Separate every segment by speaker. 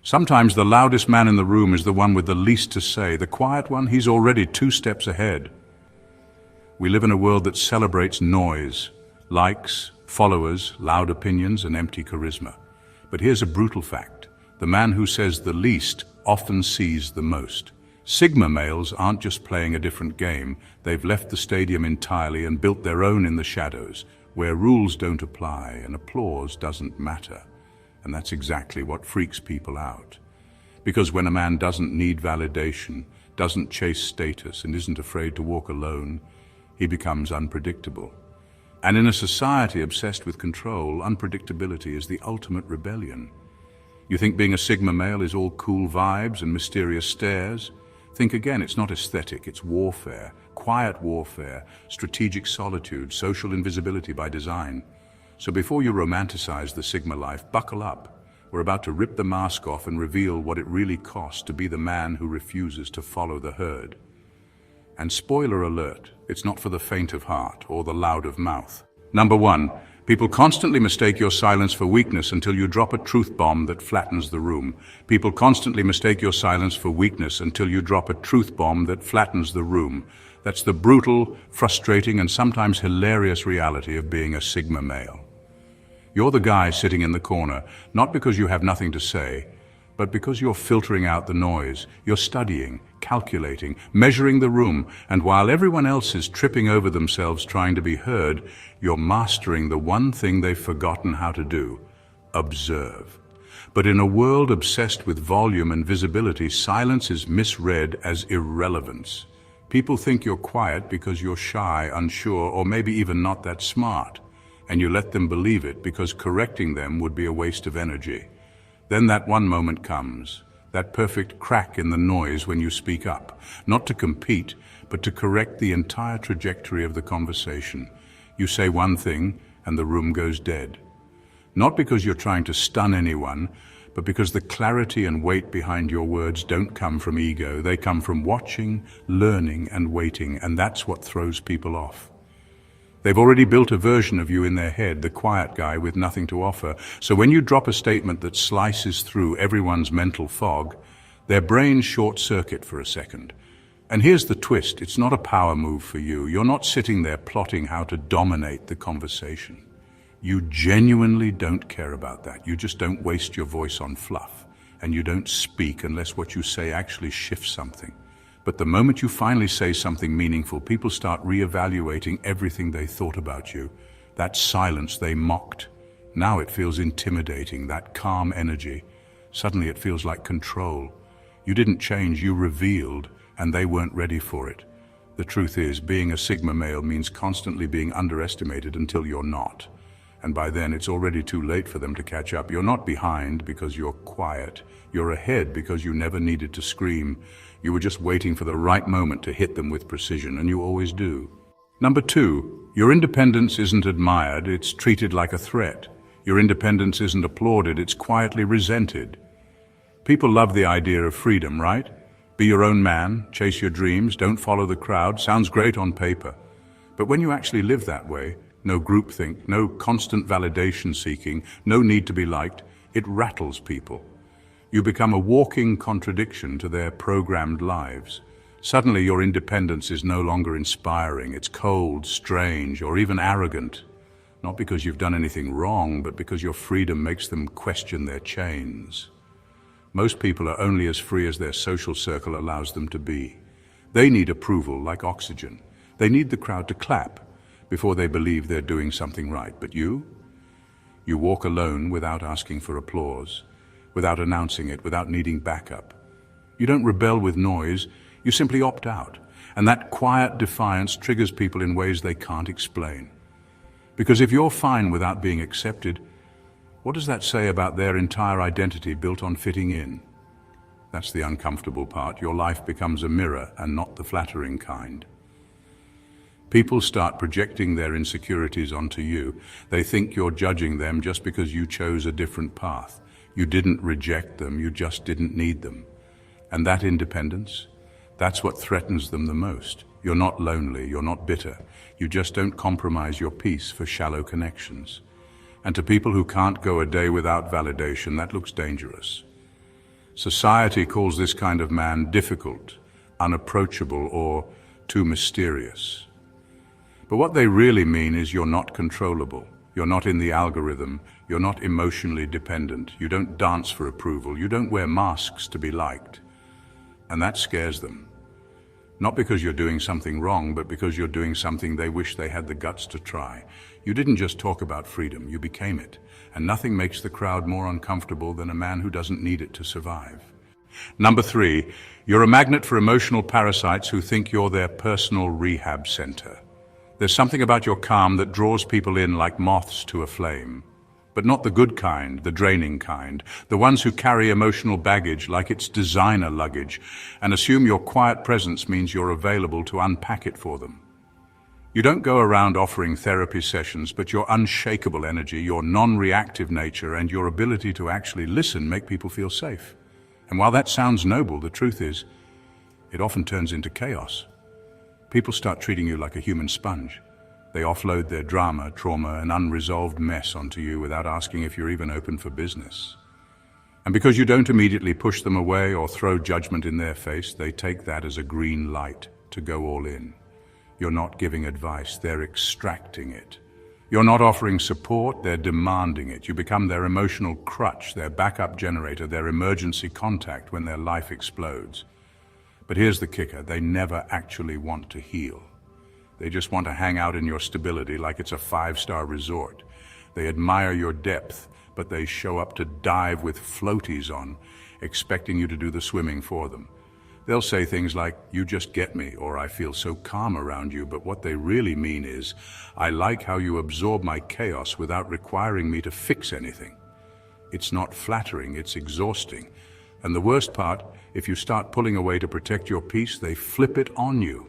Speaker 1: Sometimes the loudest man in the room is the one with the least to say. The quiet one, he's already 2 steps ahead. We live in a world that celebrates noise, likes, followers, loud opinions, and empty charisma. But here's a brutal fact. The man who says the least often sees the most. Sigma males aren't just playing a different game. They've left the stadium entirely and built their own in the shadows, where rules don't apply and applause doesn't matter. And that's exactly what freaks people out. Because when a man doesn't need validation, doesn't chase status, and isn't afraid to walk alone, he becomes unpredictable. And in a society obsessed with control, unpredictability is the ultimate rebellion. You think being a Sigma male is all cool vibes and mysterious stares? Think again, it's not aesthetic, it's warfare, quiet warfare, strategic solitude, social invisibility by design. So before you romanticize the Sigma life, buckle up. We're about to rip the mask off and reveal what it really costs to be the man who refuses to follow the herd. And spoiler alert, it's not for the faint of heart or the loud of mouth. Number 1, people constantly mistake your silence for weakness until you drop a truth bomb that flattens the room. People constantly mistake your silence for weakness until you drop a truth bomb that flattens the room. That's the brutal, frustrating, and sometimes hilarious reality of being a Sigma male. You're the guy sitting in the corner, not because you have nothing to say, but because you're filtering out the noise. You're studying, calculating, measuring the room, and while everyone else is tripping over themselves trying to be heard, you're mastering the one thing they've forgotten how to do: observe. But in a world obsessed with volume and visibility, silence is misread as irrelevance. People think you're quiet because you're shy, unsure, or maybe even not that smart. And you let them believe it because correcting them would be a waste of energy. Then that one moment comes, that perfect crack in the noise when you speak up, not to compete, but to correct the entire trajectory of the conversation. You say one thing and the room goes dead. Not because you're trying to stun anyone, but because the clarity and weight behind your words don't come from ego. They come from watching, learning, and waiting, and that's what throws people off. They've already built a version of you in their head, the quiet guy with nothing to offer. So when you drop a statement that slices through everyone's mental fog, their brains short-circuit for a second. And here's the twist, it's not a power move for you. You're not sitting there plotting how to dominate the conversation. You genuinely don't care about that. You just don't waste your voice on fluff. And you don't speak unless what you say actually shifts something. But the moment you finally say something meaningful, people start reevaluating everything they thought about you. That silence they mocked. Now it feels intimidating, that calm energy. Suddenly it feels like control. You didn't change, you revealed, and they weren't ready for it. The truth is, being a Sigma male means constantly being underestimated until you're not. And by then it's already too late for them to catch up. You're not behind because you're quiet. You're ahead because you never needed to scream. You were just waiting for the right moment to hit them with precision, and you always do. Number 2, your independence isn't admired, it's treated like a threat. Your independence isn't applauded, it's quietly resented. People love the idea of freedom, right? Be your own man, chase your dreams, don't follow the crowd, sounds great on paper. But when you actually live that way, no groupthink, no constant validation seeking, no need to be liked, it rattles people. You become a walking contradiction to their programmed lives. Suddenly your independence is no longer inspiring, it's cold, strange, or even arrogant. Not because you've done anything wrong, but because your freedom makes them question their chains. Most people are only as free as their social circle allows them to be. They need approval like oxygen. They need the crowd to clap before they believe they're doing something right. But you walk alone without asking for applause, without announcing it, without needing backup. You don't rebel with noise, you simply opt out. And that quiet defiance triggers people in ways they can't explain. Because if you're fine without being accepted, what does that say about their entire identity built on fitting in? That's the uncomfortable part. Your life becomes a mirror and not the flattering kind. People start projecting their insecurities onto you. They think you're judging them just because you chose a different path. You didn't reject them, you just didn't need them. And that independence, that's what threatens them the most. You're not lonely, you're not bitter. You just don't compromise your peace for shallow connections. And to people who can't go a day without validation, that looks dangerous. Society calls this kind of man difficult, unapproachable, or too mysterious. But what they really mean is you're not controllable. You're not in the algorithm. You're not emotionally dependent. You don't dance for approval. You don't wear masks to be liked. And that scares them. Not because you're doing something wrong, but because you're doing something they wish they had the guts to try. You didn't just talk about freedom, you became it. And nothing makes the crowd more uncomfortable than a man who doesn't need it to survive. Number 3, you're a magnet for emotional parasites who think you're their personal rehab center. There's something about your calm that draws people in like moths to a flame. But not the good kind, the draining kind, the ones who carry emotional baggage like it's designer luggage and assume your quiet presence means you're available to unpack it for them. You don't go around offering therapy sessions, but your unshakable energy, your non-reactive nature, and your ability to actually listen make people feel safe. And while that sounds noble, the truth is, it often turns into chaos. People start treating you like a human sponge. They offload their drama, trauma, and unresolved mess onto you without asking if you're even open for business. And because you don't immediately push them away or throw judgment in their face, they take that as a green light to go all in. You're not giving advice, they're extracting it. You're not offering support, they're demanding it. You become their emotional crutch, their backup generator, their emergency contact when their life explodes. But here's the kicker, they never actually want to heal. They just want to hang out in your stability like it's a 5-star resort. They admire your depth, but they show up to dive with floaties on, expecting you to do the swimming for them. They'll say things like, "You just get me," or "I feel so calm around you," but what they really mean is, "I like how you absorb my chaos without requiring me to fix anything." It's not flattering, it's exhausting. And the worst part, if you start pulling away to protect your peace, they flip it on you.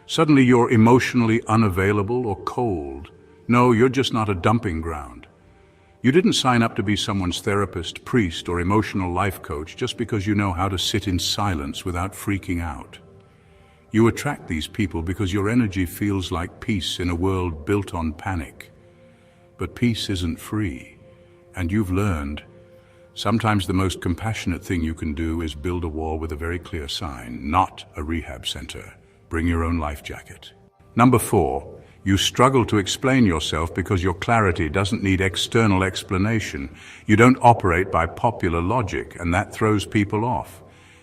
Speaker 1: Suddenly you're emotionally unavailable or cold. No, you're just not a dumping ground. You didn't sign up to be someone's therapist, priest, or emotional life coach just because you know how to sit in silence without freaking out. You attract these people because your energy feels like peace in a world built on panic. But peace isn't free. And you've learned, sometimes the most compassionate thing you can do is build a wall with a very clear sign, not a rehab center. Bring your own life jacket. Number 4, you struggle to explain yourself because your clarity doesn't need external explanation. You don't operate by popular logic, and that throws people off.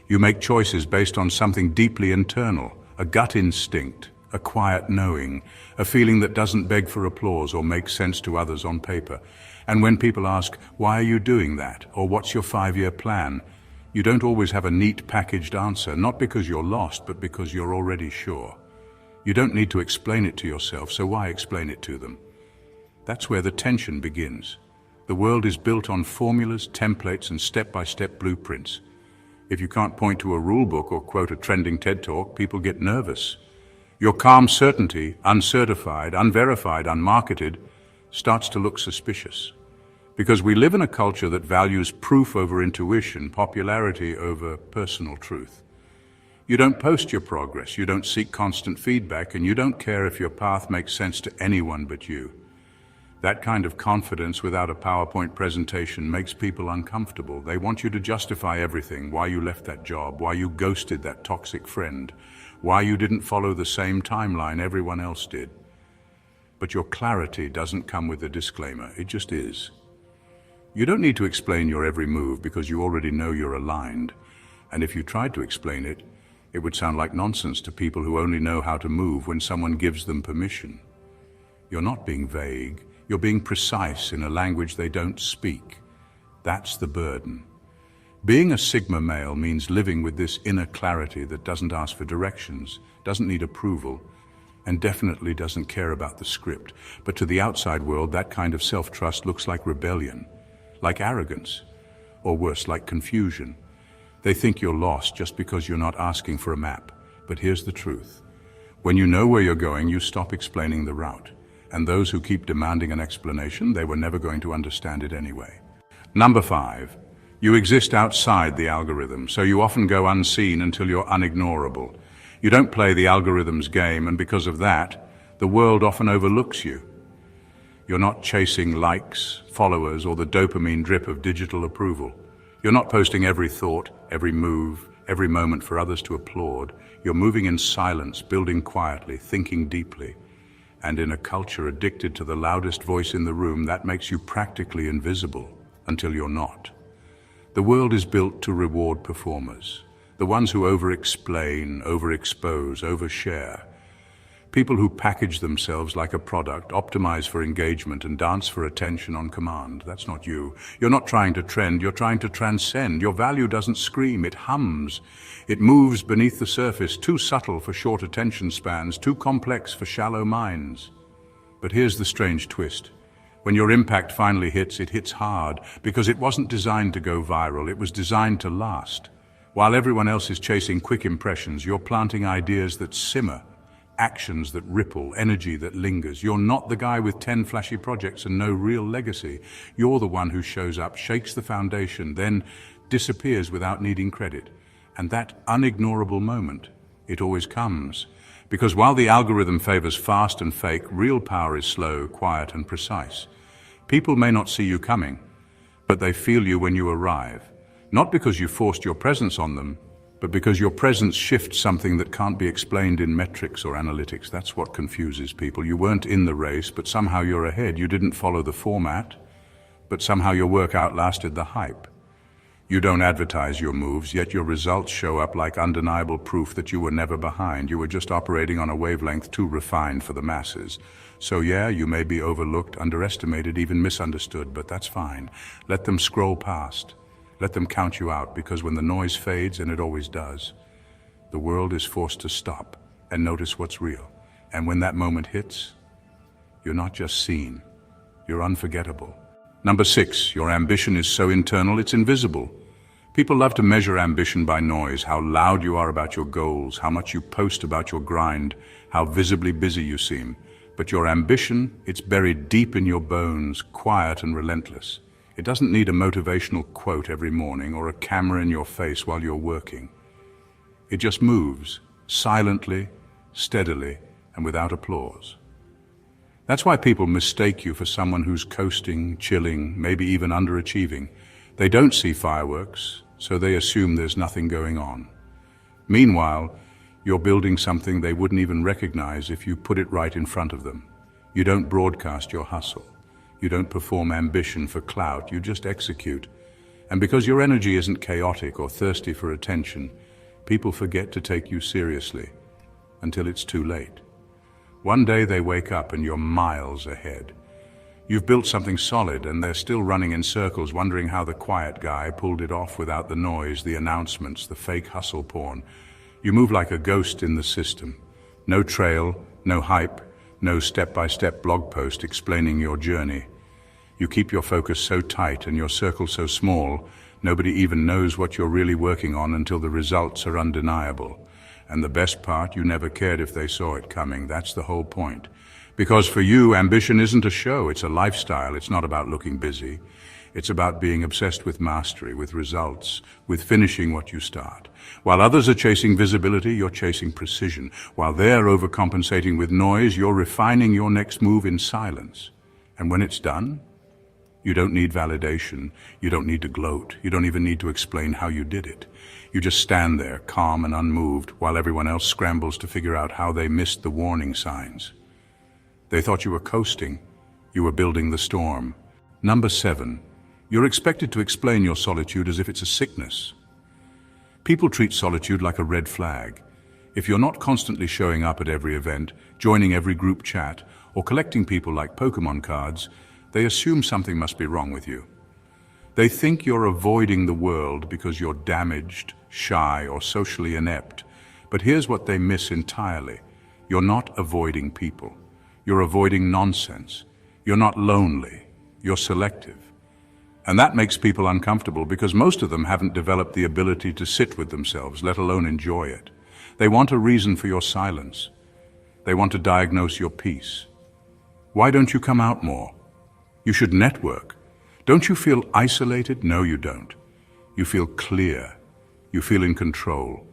Speaker 1: You make choices based on something deeply internal, a gut instinct, a quiet knowing, a feeling that doesn't beg for applause or make sense to others on paper. And when people ask, "Why are you doing that?" or "What's your 5-year plan?" you don't always have a neat packaged answer, not because you're lost, but because you're already sure. You don't need to explain it to yourself, so why explain it to them? That's where the tension begins. The world is built on formulas, templates, and step-by-step blueprints. If you can't point to a rule book or quote a trending TED Talk, people get nervous. Your calm certainty, uncertified, unverified, unmarketed, starts to look suspicious. Because we live in a culture that values proof over intuition, popularity over personal truth. You don't post your progress, you don't seek constant feedback, and you don't care if your path makes sense to anyone but you. That kind of confidence without a PowerPoint presentation makes people uncomfortable. They want you to justify everything, why you left that job, why you ghosted that toxic friend, why you didn't follow the same timeline everyone else did. But your clarity doesn't come with a disclaimer, it just is. You don't need to explain your every move because you already know you're aligned. And if you tried to explain it, it would sound like nonsense to people who only know how to move when someone gives them permission. You're not being vague, you're being precise in a language they don't speak. That's the burden. Being a Sigma male means living with this inner clarity that doesn't ask for directions, doesn't need approval, and definitely doesn't care about the script. But to the outside world, that kind of self-trust looks like rebellion, like arrogance, or worse, like confusion. They think you're lost just because you're not asking for a map. But here's the truth. When you know where you're going, you stop explaining the route. And those who keep demanding an explanation, they were never going to understand it anyway. Number 5, you exist outside the algorithm, so you often go unseen until you're unignorable. You don't play the algorithm's game, and because of that, the world often overlooks you. You're not chasing likes, followers, or the dopamine drip of digital approval. You're not posting every thought, every move, every moment for others to applaud. You're moving in silence, building quietly, thinking deeply. And in a culture addicted to the loudest voice in the room, that makes you practically invisible until you're not. The world is built to reward performers, the ones who over-explain, overexpose, overshare. People who package themselves like a product, optimize for engagement, and dance for attention on command. That's not you. You're not trying to trend, you're trying to transcend. Your value doesn't scream, it hums. It moves beneath the surface, too subtle for short attention spans, too complex for shallow minds. But here's the strange twist. When your impact finally hits, it hits hard, because it wasn't designed to go viral, it was designed to last. While everyone else is chasing quick impressions, you're planting ideas that simmer, actions that ripple, energy that lingers. You're not the guy with 10 flashy projects and no real legacy. You're the one who shows up, shakes the foundation, then disappears without needing credit. And that unignorable moment, it always comes. Because while the algorithm favors fast and fake, real power is slow, quiet, and precise. People may not see you coming, but they feel you when you arrive. Not because you forced your presence on them, but because your presence shifts something that can't be explained in metrics or analytics. That's what confuses people. You weren't in the race, but somehow you're ahead. You didn't follow the format, but somehow your work outlasted the hype. You don't advertise your moves, yet your results show up like undeniable proof that you were never behind. You were just operating on a wavelength too refined for the masses. So yeah, you may be overlooked, underestimated, even misunderstood, but that's fine. Let them scroll past. Let them count you out, because when the noise fades, and it always does, the world is forced to stop and notice what's real. And when that moment hits, you're not just seen, you're unforgettable. Number 6, your ambition is so internal it's invisible. People love to measure ambition by noise, how loud you are about your goals, how much you post about your grind, how visibly busy you seem. But your ambition, it's buried deep in your bones, quiet and relentless. It doesn't need a motivational quote every morning or a camera in your face while you're working. It just moves, silently, steadily, and without applause. That's why people mistake you for someone who's coasting, chilling, maybe even underachieving. They don't see fireworks, so they assume there's nothing going on. Meanwhile, you're building something they wouldn't even recognize if you put it right in front of them. You don't broadcast your hustle. You don't perform ambition for clout, you just execute. And because your energy isn't chaotic or thirsty for attention, people forget to take you seriously until it's too late. One day they wake up and you're miles ahead. You've built something solid and they're still running in circles, wondering how the quiet guy pulled it off without the noise, the announcements, the fake hustle porn. You move like a ghost in the system. No trail, no hype, no step-by-step blog post explaining your journey. You keep your focus so tight and your circle so small, nobody even knows what you're really working on until the results are undeniable. And the best part, you never cared if they saw it coming. That's the whole point. Because for you, ambition isn't a show, it's a lifestyle. It's not about looking busy. It's about being obsessed with mastery, with results, with finishing what you start. While others are chasing visibility, you're chasing precision. While they're overcompensating with noise, you're refining your next move in silence. And when it's done, you don't need validation. You don't need to gloat. You don't even need to explain how you did it. You just stand there, calm and unmoved, while everyone else scrambles to figure out how they missed the warning signs. They thought you were coasting. You were building the storm. Number 7. You're expected to explain your solitude as if it's a sickness. People treat solitude like a red flag. If you're not constantly showing up at every event, joining every group chat, or collecting people like Pokemon cards, they assume something must be wrong with you. They think you're avoiding the world because you're damaged, shy, or socially inept. But here's what they miss entirely. You're not avoiding people. You're avoiding nonsense. You're not lonely. You're selective. And that makes people uncomfortable because most of them haven't developed the ability to sit with themselves, let alone enjoy it. They want a reason for your silence. They want to diagnose your peace. Why don't you come out more? You should network. Don't you feel isolated? No, you don't. You feel clear. You feel in control.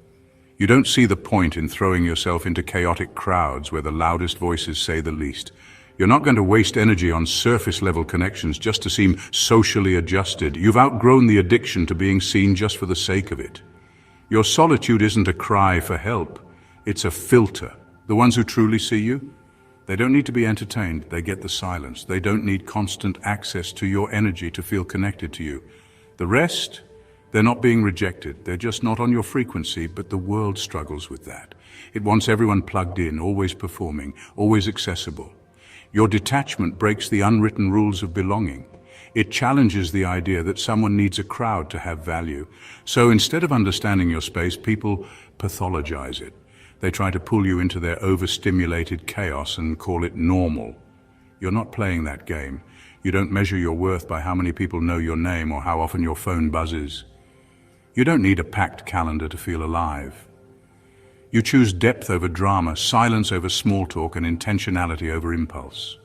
Speaker 1: You don't see the point in throwing yourself into chaotic crowds where the loudest voices say the least. You're not going to waste energy on surface-level connections just to seem socially adjusted. You've outgrown the addiction to being seen just for the sake of it. Your solitude isn't a cry for help. It's a filter. The ones who truly see you, they don't need to be entertained. They get the silence. They don't need constant access to your energy to feel connected to you. The rest, they're not being rejected. They're just not on your frequency, but the world struggles with that. It wants everyone plugged in, always performing, always accessible. Your detachment breaks the unwritten rules of belonging. It challenges the idea that someone needs a crowd to have value. So instead of understanding your space, people pathologize it. They try to pull you into their overstimulated chaos and call it normal. You're not playing that game. You don't measure your worth by how many people know your name or how often your phone buzzes. You don't need a packed calendar to feel alive. You choose depth over drama, silence over small talk, and intentionality over impulse.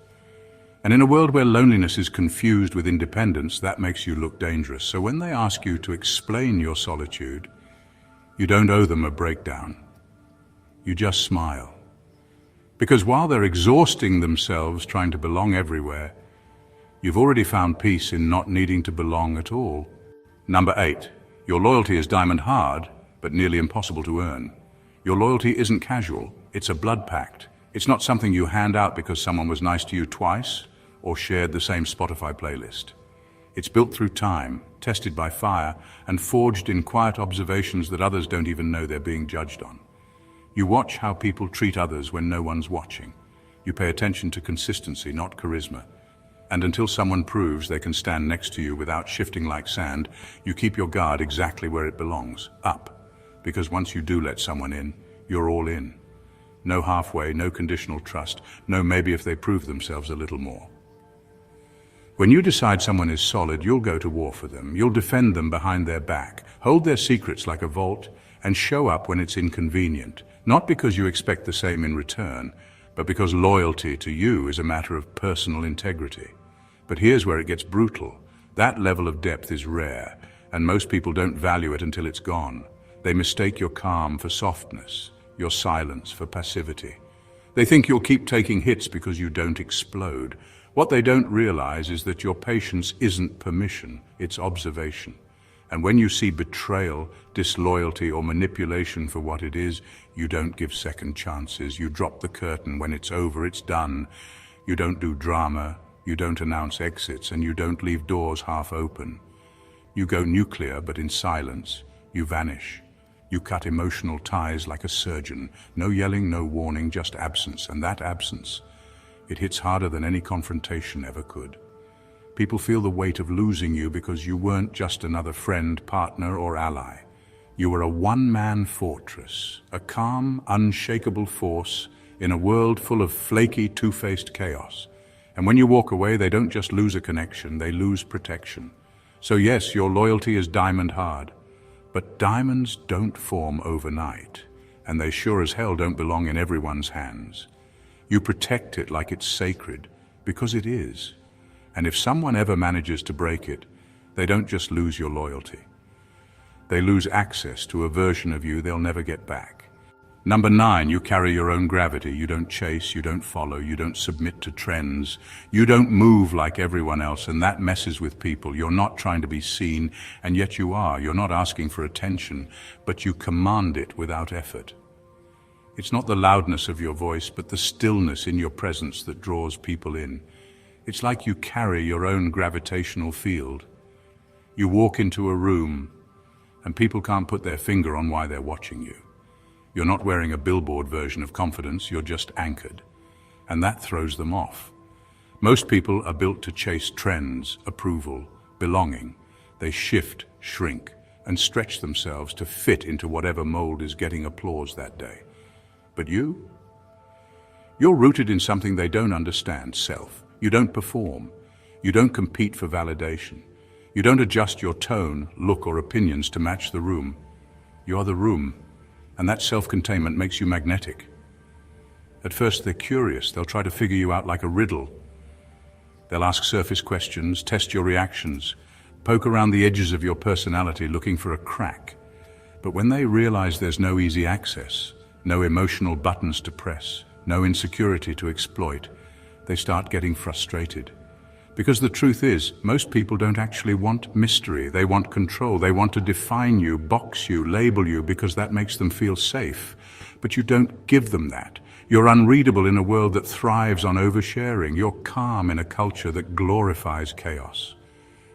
Speaker 1: And in a world where loneliness is confused with independence, that makes you look dangerous. So when they ask you to explain your solitude, you don't owe them a breakdown. You just smile. Because while they're exhausting themselves trying to belong everywhere, you've already found peace in not needing to belong at all. Number 8, your loyalty is diamond hard, but nearly impossible to earn. Your loyalty isn't casual, it's a blood pact. It's not something you hand out because someone was nice to you twice or shared the same Spotify playlist. It's built through time, tested by fire, and forged in quiet observations that others don't even know they're being judged on. You watch how people treat others when no one's watching. You pay attention to consistency, not charisma. And until someone proves they can stand next to you without shifting like sand, you keep your guard exactly where it belongs, up. Because once you do let someone in, you're all in. No halfway, no conditional trust, no maybe if they prove themselves a little more. When you decide someone is solid, you'll go to war for them. You'll defend them behind their back, hold their secrets like a vault, and show up when it's inconvenient. Not because you expect the same in return, but because loyalty to you is a matter of personal integrity. But here's where it gets brutal. That level of depth is rare, and most people don't value it until it's gone. They mistake your calm for softness, your silence for passivity. They think you'll keep taking hits because you don't explode. What they don't realize is that your patience isn't permission, it's observation. And when you see betrayal, disloyalty, or manipulation for what it is, you don't give second chances. You drop the curtain. When it's over, it's done. You don't do drama, you don't announce exits, and you don't leave doors half open. You go nuclear, but in silence. You vanish. You cut emotional ties like a surgeon. No yelling, no warning, just absence. And that absence, it hits harder than any confrontation ever could. People feel the weight of losing you because you weren't just another friend, partner, or ally. You were a one-man fortress, a calm, unshakable force in a world full of flaky, two-faced chaos. And when you walk away, they don't just lose a connection, they lose protection. So yes, your loyalty is diamond hard. But diamonds don't form overnight, and they sure as hell don't belong in everyone's hands. You protect it like it's sacred, because it is. And if someone ever manages to break it, they don't just lose your loyalty. They lose access to a version of you they'll never get back. Number 9, you carry your own gravity. You don't chase, you don't follow, you don't submit to trends. You don't move like everyone else, and that messes with people. You're not trying to be seen, and yet you are. You're not asking for attention, but you command it without effort. It's not the loudness of your voice, but the stillness in your presence that draws people in. It's like you carry your own gravitational field. You walk into a room, and people can't put their finger on why they're watching you. You're not wearing a billboard version of confidence, you're just anchored. And that throws them off. Most people are built to chase trends, approval, belonging. They shift, shrink, and stretch themselves to fit into whatever mold is getting applause that day. But you're rooted in something they don't understand, self. You don't perform. You don't compete for validation. You don't adjust your tone, look, or opinions to match the room. You're the room. And that self-containment makes you magnetic. At first they're curious, they'll try to figure you out like a riddle. They'll ask surface questions, test your reactions, poke around the edges of your personality looking for a crack. But when they realize there's no easy access, no emotional buttons to press, no insecurity to exploit, they start getting frustrated. Because the truth is, most people don't actually want mystery. They want control. They want to define you, box you, label you, because that makes them feel safe. But you don't give them that. You're unreadable in a world that thrives on oversharing. You're calm in a culture that glorifies chaos.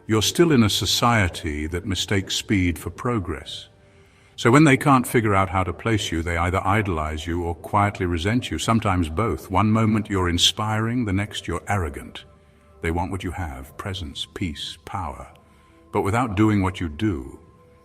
Speaker 1: You're still in a society that mistakes speed for progress. So when they can't figure out how to place you, they either idolize you or quietly resent you, sometimes both. One moment you're inspiring, the next you're arrogant. They want what you have, presence, peace, power, but without doing what you do,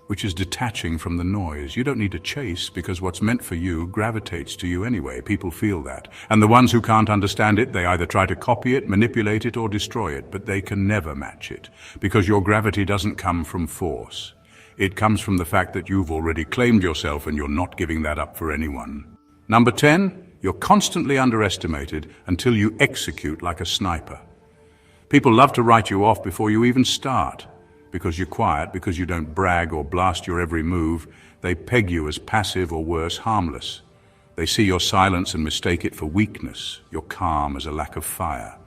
Speaker 1: which is detaching from the noise. You don't need to chase, because what's meant for you gravitates to you anyway. People feel that. And the ones who can't understand it, they either try to copy it, manipulate it, or destroy it, but they can never match it, because your gravity doesn't come from force. It comes from the fact that you've already claimed yourself and you're not giving that up for anyone. Number 10, you're constantly underestimated until you execute like a sniper. People love to write you off before you even start. Because you're quiet, because you don't brag or blast your every move, they peg you as passive or worse, harmless. They see your silence and mistake it for weakness, your calm as a lack of fire.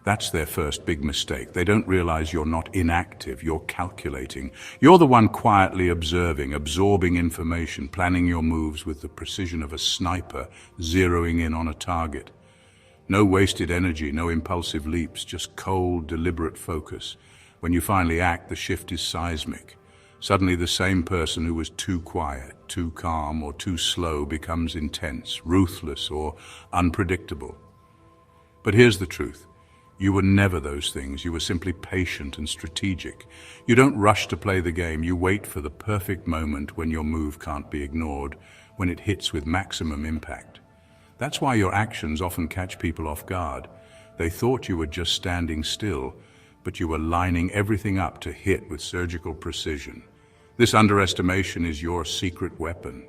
Speaker 1: That's their first big mistake. They don't realize you're not inactive, you're calculating. You're the one quietly observing, absorbing information, planning your moves with the precision of a sniper, zeroing in on a target. No wasted energy, no impulsive leaps, just cold, deliberate focus. When you finally act, the shift is seismic. Suddenly the same person who was too quiet, too calm, or too slow becomes intense, ruthless, or unpredictable. But here's the truth. You were never those things. You were simply patient and strategic. You don't rush to play the game. You wait for the perfect moment when your move can't be ignored, when it hits with maximum impact. That's why your actions often catch people off guard. They thought you were just standing still, but you were lining everything up to hit with surgical precision. This underestimation is your secret weapon.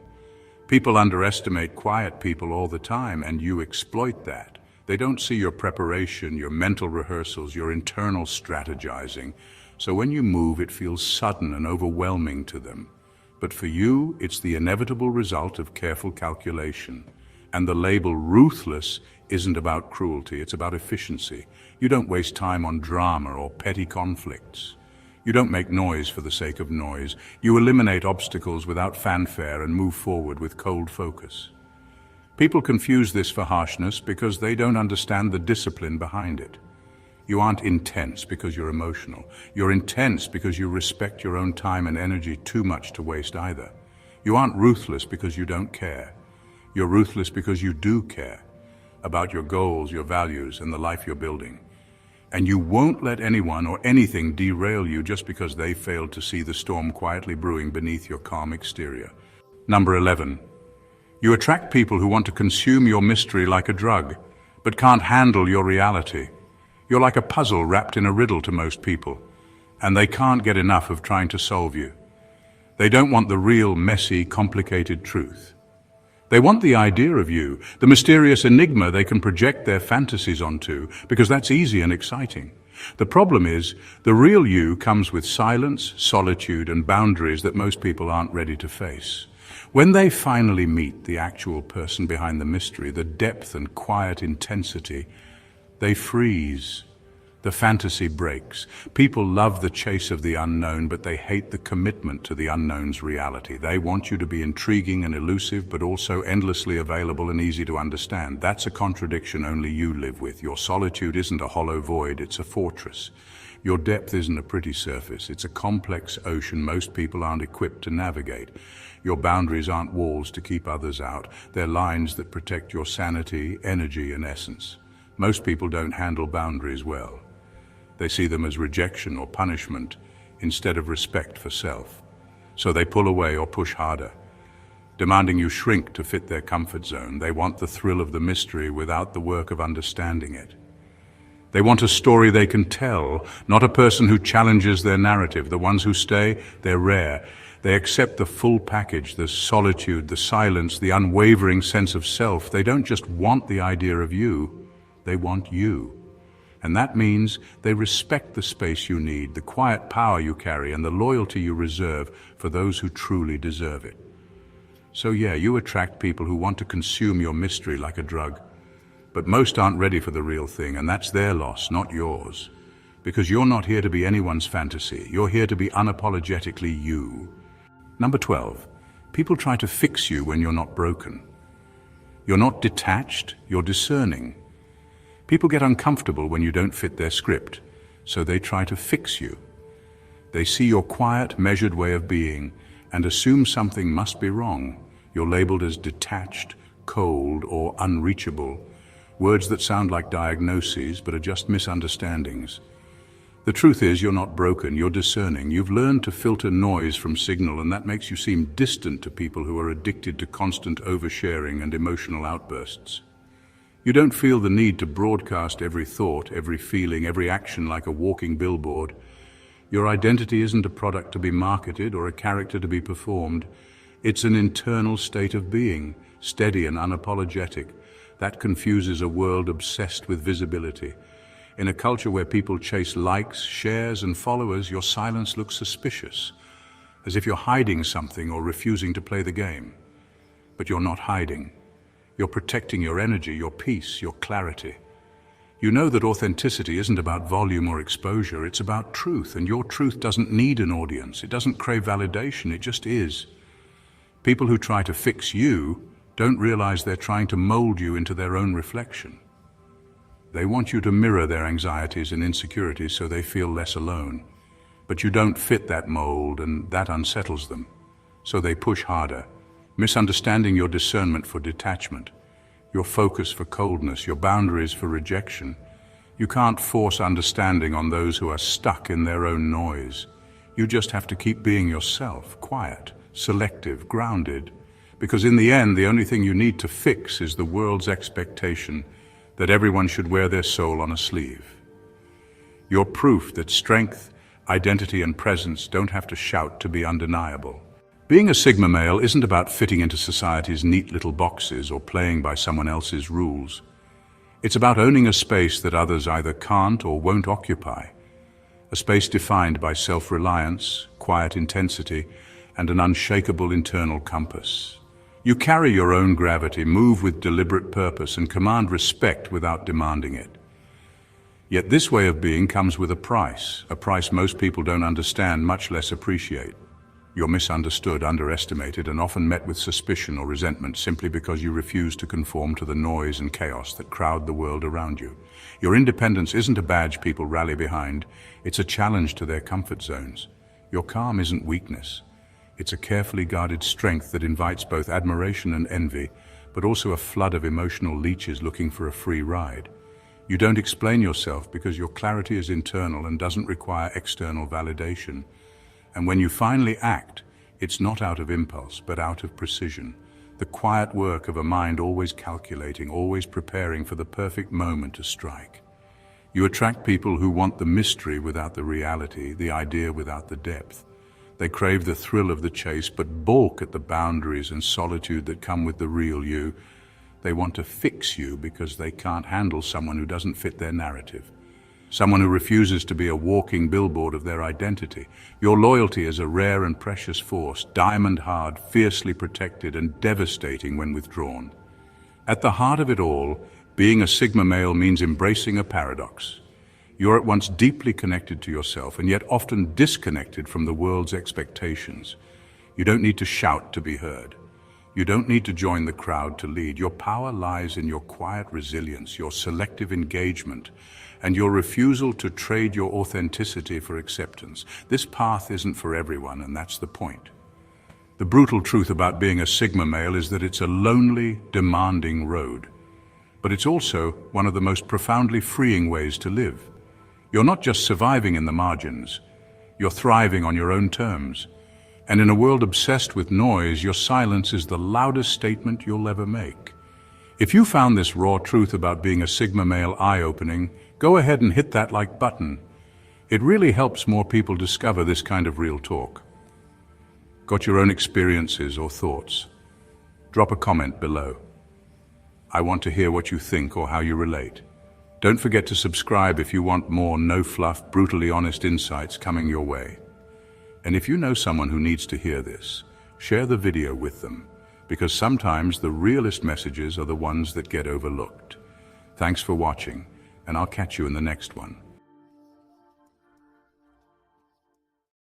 Speaker 1: People underestimate quiet people all the time, and you exploit that. They don't see your preparation, your mental rehearsals, your internal strategizing. So when you move, it feels sudden and overwhelming to them. But for you, it's the inevitable result of careful calculation. And the label ruthless isn't about cruelty, it's about efficiency. You don't waste time on drama or petty conflicts. You don't make noise for the sake of noise. You eliminate obstacles without fanfare and move forward with cold focus. People confuse this for harshness because they don't understand the discipline behind it. You aren't intense because you're emotional. You're intense because you respect your own time and energy too much to waste either. You aren't ruthless because you don't care. You're ruthless because you do care about your goals, your values, and the life you're building. And you won't let anyone or anything derail you just because they failed to see the storm quietly brewing beneath your calm exterior. Number 11. You attract people who want to consume your mystery like a drug, but can't handle your reality. You're like a puzzle wrapped in a riddle to most people, and they can't get enough of trying to solve you. They don't want the real, messy, complicated truth. They want the idea of you, the mysterious enigma they can project their fantasies onto, because that's easy and exciting. The problem is, the real you comes with silence, solitude, and boundaries that most people aren't ready to face. When they finally meet the actual person behind the mystery, the depth and quiet intensity, they freeze. The fantasy breaks. People love the chase of the unknown, but they hate the commitment to the unknown's reality. They want you to be intriguing and elusive, but also endlessly available and easy to understand. That's a contradiction only you live with. Your solitude isn't a hollow void, it's a fortress. Your depth isn't a pretty surface, it's a complex ocean most people aren't equipped to navigate. Your boundaries aren't walls to keep others out. They're lines that protect your sanity, energy, and essence. Most people don't handle boundaries well. They see them as rejection or punishment instead of respect for self. So they pull away or push harder, demanding you shrink to fit their comfort zone. They want the thrill of the mystery without the work of understanding it. They want a story they can tell, not a person who challenges their narrative. The ones who stay, they're rare. They accept the full package, the solitude, the silence, the unwavering sense of self. They don't just want the idea of you, they want you. And that means they respect the space you need, the quiet power you carry, and the loyalty you reserve for those who truly deserve it. So yeah, you attract people who want to consume your mystery like a drug, But most aren't ready for the real thing, and that's their loss, not yours. Because you're not here to be anyone's fantasy. You're here to be unapologetically you. Number 12. People try to fix you when you're not broken. You're not detached, you're discerning. People get uncomfortable when you don't fit their script, so they try to fix you. They see your quiet, measured way of being and assume something must be wrong. You're labeled as detached, cold, or unreachable, words that sound like diagnoses but are just misunderstandings. The truth is, you're not broken, you're discerning. You've learned to filter noise from signal, and that makes you seem distant to people who are addicted to constant oversharing and emotional outbursts. You don't feel the need to broadcast every thought, every feeling, every action like a walking billboard. Your identity isn't a product to be marketed or a character to be performed. It's an internal state of being, steady and unapologetic. That confuses a world obsessed with visibility. In a culture where people chase likes, shares, and followers, your silence looks suspicious, as if you're hiding something or refusing to play the game. But you're not hiding. You're protecting your energy, your peace, your clarity. You know that authenticity isn't about volume or exposure, it's about truth, and your truth doesn't need an audience. It doesn't crave validation, it just is. People who try to fix you don't realize they're trying to mold you into their own reflection. They want you to mirror their anxieties and insecurities so they feel less alone. But you don't fit that mold, and that unsettles them. So they push harder, misunderstanding your discernment for detachment, your focus for coldness, your boundaries for rejection. You can't force understanding on those who are stuck in their own noise. You just have to keep being yourself, quiet, selective, grounded. Because in the end, the only thing you need to fix is the world's expectation that everyone should wear their soul on a sleeve. You're proof that strength, identity, and presence don't have to shout to be undeniable. Being a Sigma male isn't about fitting into society's neat little boxes or playing by someone else's rules. It's about owning a space that others either can't or won't occupy. A space defined by self-reliance, quiet intensity, and an unshakable internal compass. You carry your own gravity, move with deliberate purpose, and command respect without demanding it. Yet this way of being comes with a price most people don't understand, much less appreciate. You're misunderstood, underestimated, and often met with suspicion or resentment simply because you refuse to conform to the noise and chaos that crowd the world around you. Your independence isn't a badge people rally behind, it's a challenge to their comfort zones. Your calm isn't weakness. It's a carefully guarded strength that invites both admiration and envy, but also a flood of emotional leeches looking for a free ride. You don't explain yourself because your clarity is internal and doesn't require external validation. And when you finally act, it's not out of impulse, but out of precision. The quiet work of a mind always calculating, always preparing for the perfect moment to strike. You attract people who want the mystery without the reality, the idea without the depth. They crave the thrill of the chase, but balk at the boundaries and solitude that come with the real you. They want to fix you because they can't handle someone who doesn't fit their narrative. Someone who refuses to be a walking billboard of their identity. Your loyalty is a rare and precious force, diamond hard, fiercely protected, and devastating when withdrawn. At the heart of it all, being a Sigma male means embracing a paradox. You're at once deeply connected to yourself and yet often disconnected from the world's expectations. You don't need to shout to be heard. You don't need to join the crowd to lead. Your power lies in your quiet resilience, your selective engagement, and your refusal to trade your authenticity for acceptance. This path isn't for everyone, and that's the point. The brutal truth about being a Sigma male is that it's a lonely, demanding road. But it's also one of the most profoundly freeing ways to live. You're not just surviving in the margins, you're thriving on your own terms. And in a world obsessed with noise, your silence is the loudest statement you'll ever make. If you found this raw truth about being a Sigma male eye-opening, go ahead and hit that like button. It really helps more people discover this kind of real talk. Got your own experiences or thoughts? Drop a comment below. I want to hear what you think or how you relate. Don't forget to subscribe if you want more no-fluff, brutally honest insights coming your way. And if you know someone who needs to hear this, share the video with them, because sometimes the realest messages are the ones that get overlooked. Thanks for watching, and I'll catch you in the next one.